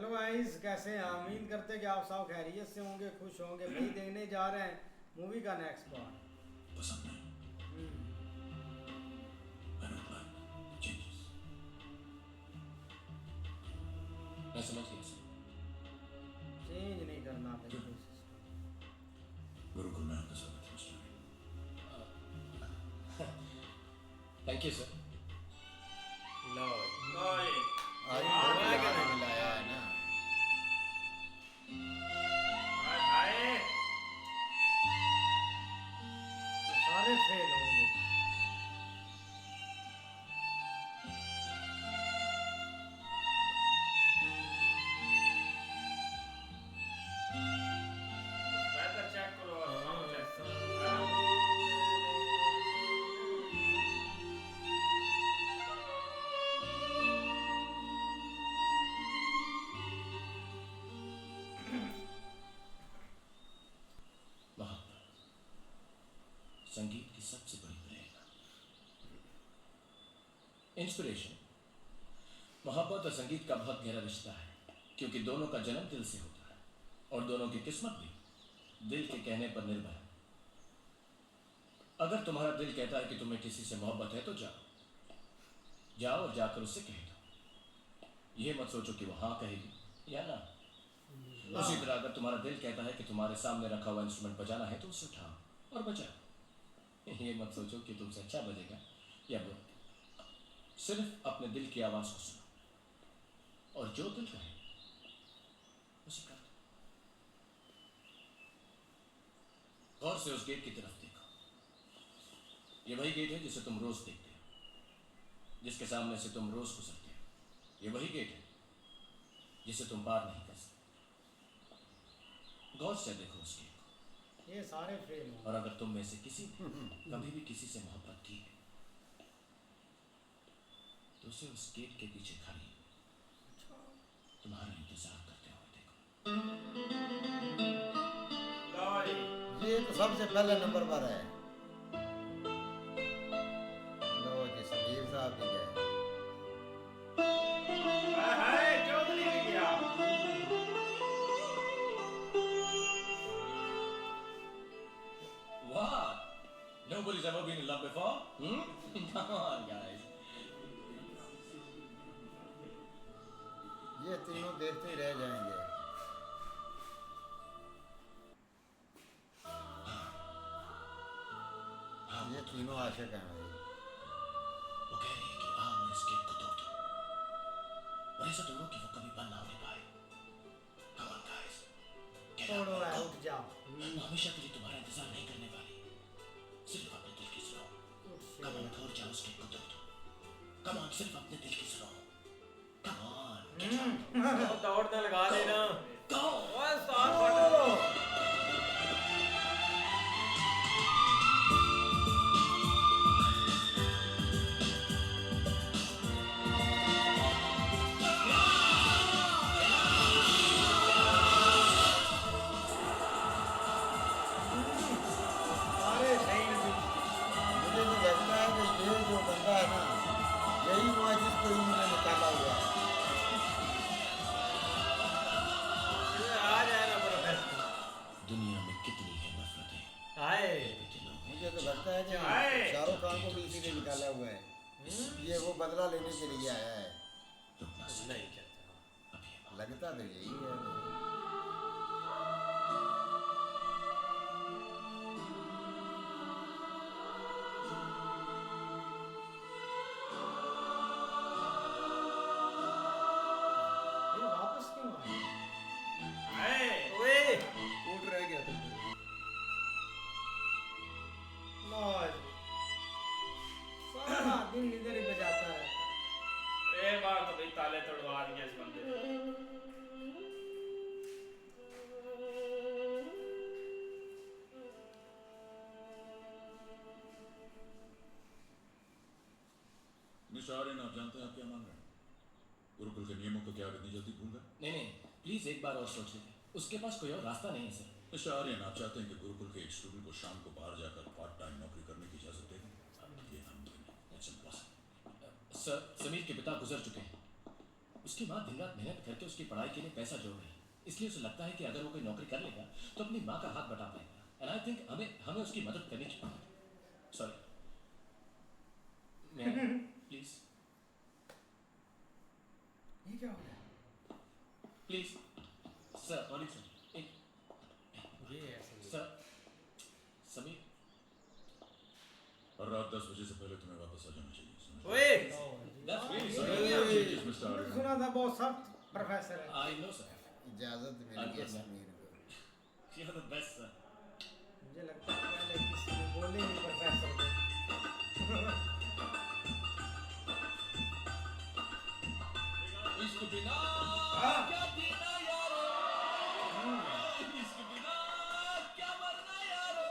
Hello guys, कैसे हैं? उम्मीद करते हैं कि आप सब खैरियत से होंगे, खुश होंगे। भाई देखने जा रहे हैं मूवी का नेक्स्ट पार्ट। पसंद नहीं। I don't like changes. मैं समझ गया सर। चेंज नहीं करना क्यों? बिल्कुल सिस्टम। गुरुकुल में आपका स्वागत है मिस्टर। Thank you sir. लो ओए, आज हाँ, भोग मैं क्या लगाने नहीं। मिलाया है ना। हाय हाय, तो सारे फेल होंगे। बेहतर चेक करो और सुनाओ चेक। मोहब्बत संगीत की सबसे बड़ी प्रेरणा। इंस्पिरेशन। मोहब्बत और संगीत का बहुत गहरा रिश्ता है, क्योंकि दोनों का जन्म दिल से होता है और दोनों की किस्मत भी दिल के कहने पर निर्भर है। अगर तुम्हारा दिल कहता है कि तुम्हें किसी से मोहब्बत है तो जाओ और जाकर उससे कह दो। ये मत सोचो कि वो हाँ कहेगी या ना। उसी तरह अगर तुम्हारा दिल कहता है कि तुम्हारे सामने रखा हुआ इंस्ट्रूमेंट बजाना है तो उसे उठाओ और बजाओ। ये मत सोचो कि तुमसे अच्छा बजेगा या बुरा। सिर्फ अपने दिल की आवाज को सुनो और जो दिल कहे उसे कर दो। गौर से उस गेट की तरफ देखो। ये वही गेट है जिसे तुम रोज देखते हो, जिसके सामने से तुम रोज गुजरते हो। ये वही गेट है जिसे तुम पार नहीं कर सकते। गौर से देखो उस गेट को। ये सारे फेल होंगे। और अगर तुम में से किसी ने कभी भी किसी से मोहब्बत की है तो उसे उस गेट के पीछे खड़ी तुम्हारा इंतजार करते हुए देखो। ओए, ये तो सबसे पहले नंबर पर है। लो जी, समीर साहब भी गए। हाय हाय, चौधरी भी गया। What? Nobody's ever been in love before? Come on, guys. ये तीनों देखते ही रह जाएंगे। ये तीनों आशिक हैं भाई। वो कह रही है कि आओ और इस गेट को तोड़ दो और ऐसा तोड़ो कि वो कभी बंद ना होने पाए। Come on, guys. Get up तोड़ो and है, go. उठ जाओ। वो हमेशा के लिए तुम्हारा इंतजार नहीं करने वाली। सिर्फ अपने दिल की सुनो। Come on, और जाओ उस गेट को तोड़ दो। Come on, सिर्फ अपने दिल की सुनो। Come on, get up. दौड़ने लगा देना। Go. ओए, साथ बढ़ो। सारे फेल भी। मुझे तो लगता है कि ये जो बंदा है ना, यही वो है जिसको इन्होंने निकाला हुआ है। ये आ जाए ना प्रोफेसर। दुनिया में कितनी है नफरतें हाय, दिलों में। मुझे तो लगता है कि हाय। शाहरुख खान को भी इसी ने निकाला हुआ है। ये वो बदला लेने के लिए आया है। रुकना सके नहीं कहता। अभी ये लगता तो यही है। ये वापस क्यों आए? हाय, ओए, टूट रह गया तुम। लॉज सारा दिन इधर ही बजाता रहता। एक बार तो भाई ताले तोड़वा दिए इस बंदे ने। मिस्टर आर्यन, आप जानते हैं आप क्या मांग रहे हैं? गुरुकुल के नियमों को क्या आप इतनी जल्दी भूल गए? नहीं, प्लीज एक बार और सोच लेते। उसके पास कोई और रास्ता नहीं है सर। मिस्टर आर्यन, आप चाहते हैं कि गुरुकुल के एक स्टूडेंट को शाम को बाहर जाकर पार्ट टाइम नौकरी करने की इजाजत दें? ये हम देंगे। It's impossible. सर, समीर के पिता गुजर चुके हैं उसकी माँ दिन रात मेहनत करके उसकी पढ़ाई के लिए पैसा जोड़ रही है, इसलिए उसे लगता है कि अगर वो कोई नौकरी कर लेगा तो अपनी माँ का हाथ बटा पाएगा। एंड आई थिंक हमें उसकी मदद करनी चाहिए। सॉरी, प्लीज ये क्या हो गया? प्लीज सर, सॉरी सर, एक ये ऐसे सर समीर, और रात 10 बजे से पहले तुम्हें वापस आ जाना चाहिए, समझ? ओए that's really ये- sorry. Changes, Mr. मैंने Aryan. सुना था बहुत सख्त प्रोफेसर है। I know sir, इजाजत मिल गई Uncle, समीर को। you're the best sir. मुझे लगता है पहले किसी ने बोले नहीं प्रोफेसर को। इश्क बिना क्या जीना यारो, इश्क बिना क्या मरना यारो,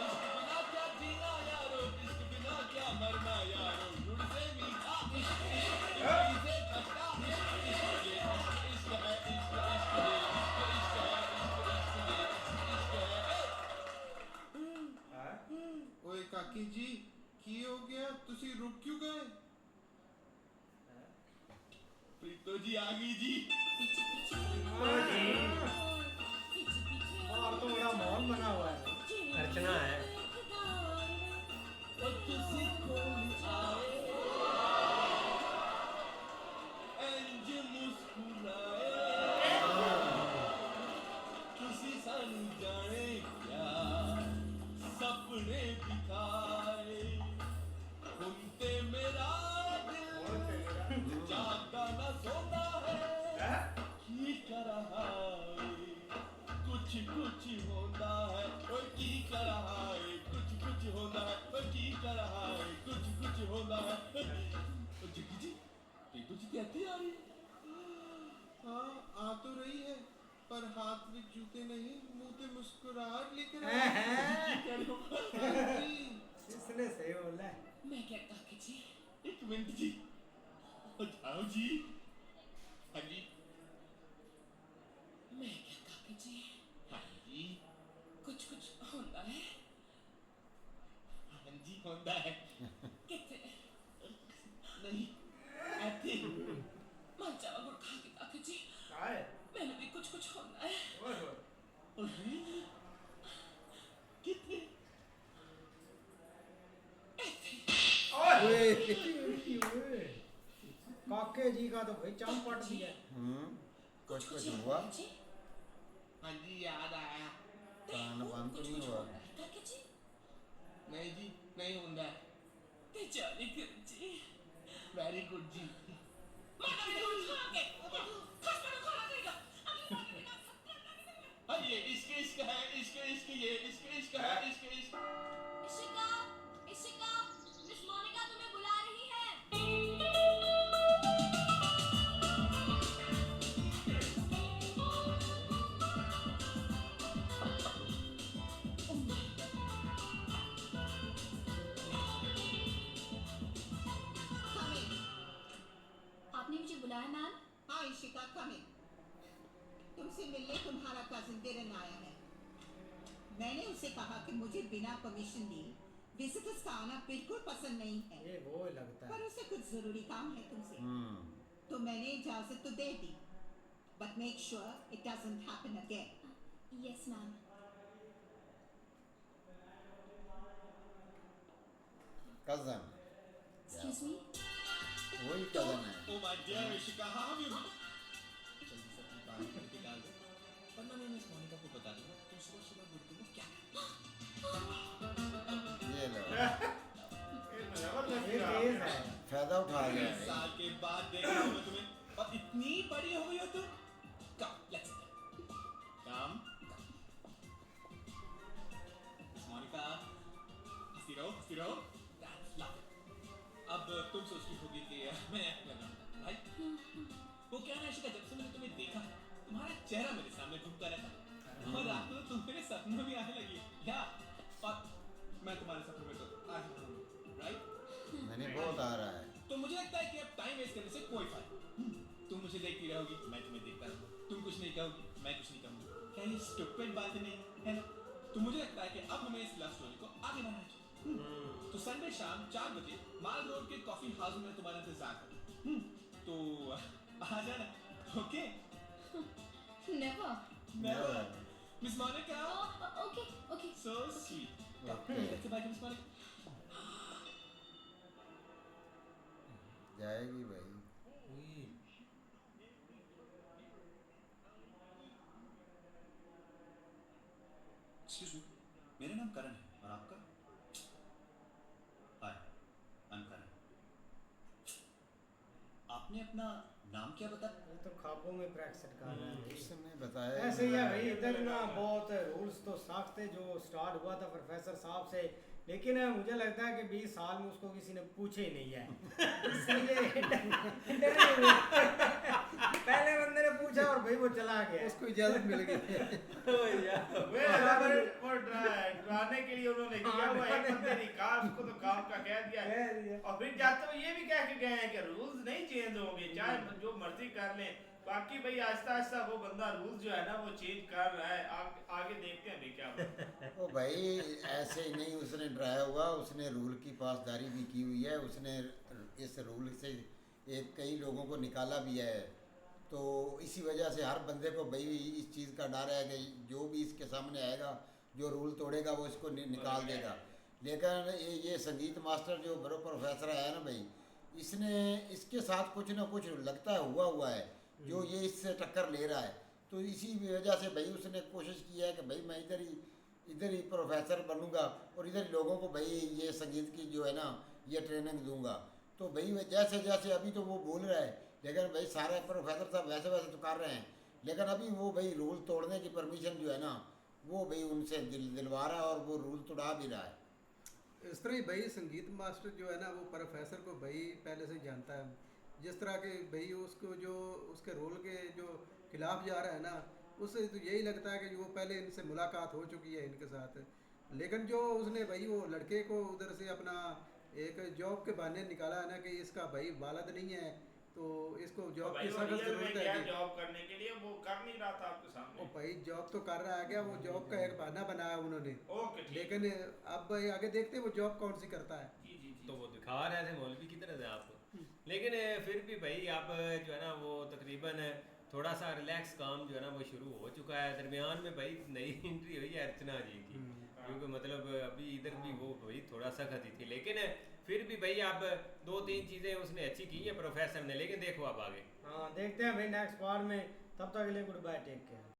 इश्क बिना क्या जीना यारो, इश्क बिना क्या मरना यारो, गुड़ से मीठा इश्क, इश्क से खट्टा इश्क, इश्क ये इश्क है, इश्क इश्क ये इश्क, इश्क है, इश्क है, इश्क है। ओए काकी जी की हो गया तुसी रुक क्यों गए प्रीतो जी आ गई जी। और तो बड़ा माहौल बना हुआ है। अर्चना है। सपने दिखाए घूमते मेरा दिल जागता न सोता है की कर रहा है कुछ कुछ होता है और की कर रहा है कुछ कुछ होता है और की कर रहा है कुछ कुछ होता है। जी जी प्रीतो जी कहती आ रही हाँ आ तो रही है पर हाथ में जूते नहीं मुंह पे मुस्कुराहट लेकर हैं, आई। हैं। काकी, इसने सही बोला है। मैं क्या काकी जी, एक मिनट जी, जाओ जी। हाँ जी, मैं क्या काकी जी, हाँ जी, कुछ कुछ होता है, हाँ जी होता है, कितने नहीं ऐसे मैं चावल गुड़ खा के काकी जी, आए मैंने भी कुछ कुछ होता है। ओए ओए कितने ओए, काके जी का तो भाई चाम पट दिया। कुछ कुछ हुआ? हाँ जी याद आया। कान बंद तो नहीं हुआ? नहीं जी नहीं होता है। बेचारी गुड जी, वेरी गुड जी। हाँ ये इश्क इश्क है, इश्क इश्क ये इश्क इश्क है, इश्क इश्क। इशिका, इशिका, मिस मोनिका तुम्हें बुला रही है। आपने मुझे बुलाया मैम? हाँ इशिका कम इन। तुमसे मिलने तुम्हारा कजिन किरण आया है। मैंने उसे कहा कि मुझे बिना परमिशन दिए विजिटर्स का आना बिल्कुल पसंद नहीं है, ये वो लगता पर है। उसे कुछ जरूरी काम है तुमसे, तो मैंने इजाजत तो दे दी, but make sure it doesn't happen again. Yes ma'am. Cousin, excuse me. वही कजन है। Oh my dear Ishika, how have you? जल्दी से अपनी बात निकाल दो, वरना मैं मिस मोनिका को बता दूंगा तुम सुबह सुबह गुड्डू को क्या ये लो, ये तेज है। फायदा उठा लिया है। साल के बाद देखा हूँ मैं तुम्हें और इतनी बड़ी हो गई हो तुम। Come, let's go. Come. Miss Monica, हंसती रहो, हंसती रहो. That's love. अब तुम सोचती होगी कि मैं क्या करूँ, right? वो क्या ना इशिका, जब से मैंने तुम्हें देखा तुम्हारा चेहरा मेरे सामने घूमता रहता और रात को तुम मेरे सपनों में भी आने लगी। या और मैं तुम्हारे सपनों में तो आज भी हूँ, right? मैंने बहुत आ रहा है। तो मुझे लगता है कि अब टाइम वेस्ट करने से कोई फायदा नहीं। तुम मुझे देखती रहोगी, मैं तुम्हें देखता रहूंगा, तुम कुछ नहीं कहोगी, मैं कुछ नहीं कहूंगा। क्या ये स्टूपिड बात नहीं है ना? तो मुझे लगता है कि अब हमें इस लव स्टोरी को आगे बढ़ाना चाहिए। तो संडे शाम 4 बजे माल रोड के कॉफी हाउस में तुम्हारा इंतजार करूँ। तो तो आ जाना, okay? Never. Never. Miss Monica, okay okay so sweet. Okay. Let's say bye to Miss Monica. जाएगी भाई। एक्सक्यूज मी, मेरा नाम करण है और आपका? हाय, आई एम करण। आपने अपना नाम क्या बताया? ये तो खाबों में प्रैक्टिस कर रहा है। उसने बताया ऐसे ही है भाई, इधर ना बहुत रूल्स तो सख्त थे जो स्टार्ट हुआ था प्रोफेसर साहब से, लेकिन मुझे लगता है कि 20 साल में उसको किसी ने पूछे ही नहीं है। इसलिए डरे हुए। पहले बंदे ने पूछा और भाई वो चला गया। उसको इजाजत मिल गई। वो डराने के लिए उन्होंने किया हुआ, एक बंदे ने कहा उसको तो काम का कह दिया और फिर जाते हुए ये भी कह के गए हैं कि रूल्स नहीं चेंज होंगे, चाहे जो मर्जी कर लें। बाकी भाई आहिस्ता आहिस्ता वो बंदा रूल्स जो है ना वो चेंज कर रहा है। आगे देखते हैं भाई क्या बनता है। ओ भाई ऐसे ही नहीं उसने डराया हुआ, उसने रूल की पासदारी भी की हुई है। उसने इस रूल से कई लोगों को निकाला भी है, तो इसी वजह से हर बंदे को भाई इस चीज़ का डर है कि जो भी इसके सामने आएगा, जो रूल तोड़ेगा वो इसको निकाल देगा। लेकिन ये संगीत मास्टर जो बड़ो प्रोफेसर है ना भाई, इसने इसके साथ कुछ ना कुछ लगता है हुआ है जो ये इससे टक्कर ले रहा है। तो इसी वजह से भाई उसने कोशिश की है कि भाई मैं इधर ही प्रोफेसर बनूंगा और इधर ही लोगों को भाई ये संगीत की जो है ना ये ट्रेनिंग दूंगा। तो भाई जैसे जैसे अभी तो वो बोल रहा है, लेकिन भाई सारे प्रोफेसर साहब वैसे वैसे तो कर रहे हैं, लेकिन अभी वो भाई रूल तोड़ने की परमिशन जो है ना वो भाई उनसे दिलवा रहा है और वो रूल तोड़ा भी रहा है। इस तरह ही भाई संगीत मास्टर जो है ना वो प्रोफेसर को भाई पहले से ही जानता है। जिस तरह के भाई उसको जो उसके रोल के जो खिलाफ जा रहा है ना, उससे तो यही लगता है कि वो पहले इनसे मुलाकात हो चुकी है इनके साथ। लेकिन जो उसने भाई वो लड़के को उधर से अपना एक जॉब के बहाने निकाला है ना कि इसका भाई वालद नहीं है, तो इसको जॉब की सख्त जरूरत है कि जॉब करने के लिए वो कर नहीं रहा था आपके सामने। वो भाई जॉब तो कर रहा है क्या, वो जॉब का एक बहाना बनाया उन्होंने। ओके ठीक। लेकिन अब भाई आगे देखते हैं वो जॉब कौन सी करता है। जी जी जी। तो वो दिखा रहे थे मौलवी की तरह से आपको, लेकिन फिर भी भाई आप जो है ना वो तकरीबन थोड़ा सा रिलैक्स काम जो है ना वो शुरू हो चुका है। दरमियान में भाई नई एंट्री हुई है अर्चना जी की, क्योंकि मतलब अभी इधर भी वो भाई थोड़ा सख्त ही थी, लेकिन फिर भी भाई आप 2-3 चीज़ें उसने अच्छी की है प्रोफेसर ने। लेकिन देखो आप आगे। हाँ देखते हैं भाई नेक्स्ट पार्ट में, तब तक के लिए गुड बाय, टेक केयर।